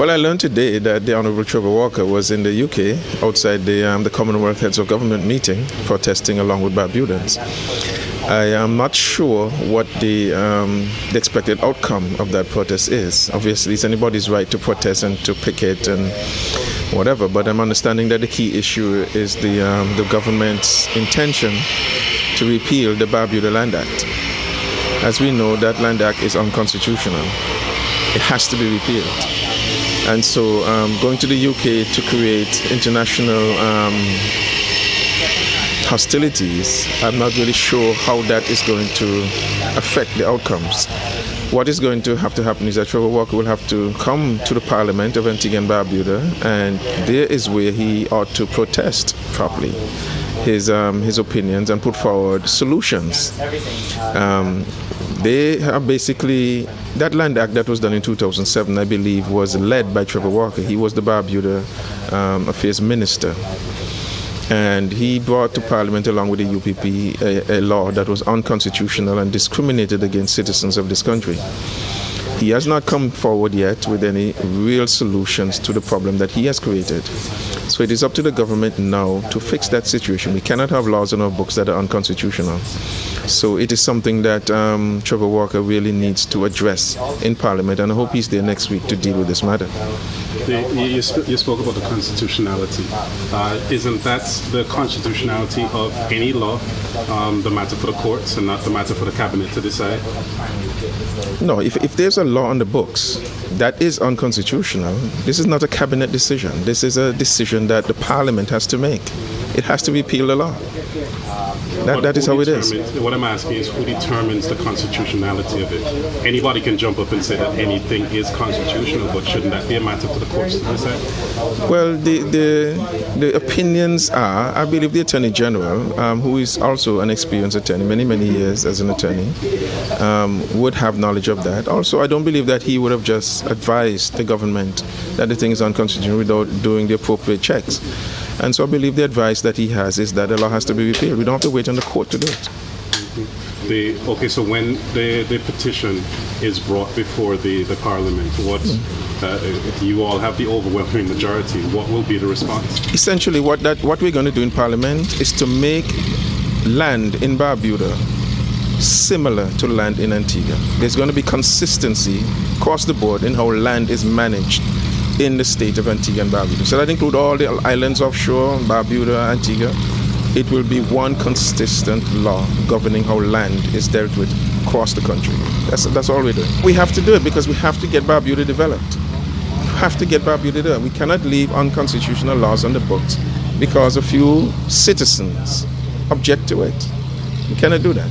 Well, I learned today that the Honourable Trevor Walker was in the UK outside the Commonwealth Heads of Government meeting, protesting along with Barbudans. I am not sure what the expected outcome of that protest is. Obviously, it's anybody's right to protest and to picket and whatever, but I'm understanding that the key issue is the government's intention to repeal the Barbuda Land Act. As we know, that Land Act is unconstitutional. It has to be repealed. And so going to the UK to create international hostilities, I'm not really sure how that is going to affect the outcomes. What is going to have to happen is that Trevor Walker will have to come to the Parliament of Antigua and Barbuda, and there is where he ought to protest properly his opinions and put forward solutions. They have basically, that Land Act that was done in 2007, I believe, was led by Trevor Walker. He was the Barbuda Affairs Minister. And he brought to Parliament, along with the UPP, a law that was unconstitutional and discriminated against citizens of this country. He has not come forward yet with any real solutions to the problem that he has created. So it is up to the government now to fix that situation. We cannot have laws in our books that are unconstitutional. So it is something that Trevor Walker really needs to address in Parliament, and I hope he's there next week to deal with this matter. You spoke about the constitutionality. Isn't that the constitutionality of any law the matter for the courts and not the matter for the cabinet to decide? No, if there's a law on the books that is unconstitutional, this is not a cabinet decision. This is a decision that the Parliament has to make. It has to repeal the law. That is how it is. What I'm asking is, who determines the constitutionality of it? Anybody can jump up and say that anything is constitutional, but shouldn't that be a matter for the courts to decide? Well, the opinions are, I believe the Attorney General, who is also an experienced attorney, many years as an attorney, would have knowledge of that. Also, I don't believe that he would have just advised the government that the thing is unconstitutional without doing the appropriate checks. And so I believe the advice that he has is that the law has to be repealed. We don't have to wait on the court to do it. Okay, so when the petition is brought before the Parliament, if you all have the overwhelming majority, what will be the response? Essentially, what we're going to do in Parliament is to make land in Barbuda similar to land in Antigua. There's going to be consistency across the board in how land is managed in the state of Antigua and Barbuda. So that includes all the islands offshore, Barbuda, Antigua. It will be one consistent law governing how land is dealt with across the country. That's all we're doing. We have to do it because we have to get Barbuda developed. We have to get Barbuda there. We cannot leave unconstitutional laws on the books because a few citizens object to it. We cannot do that.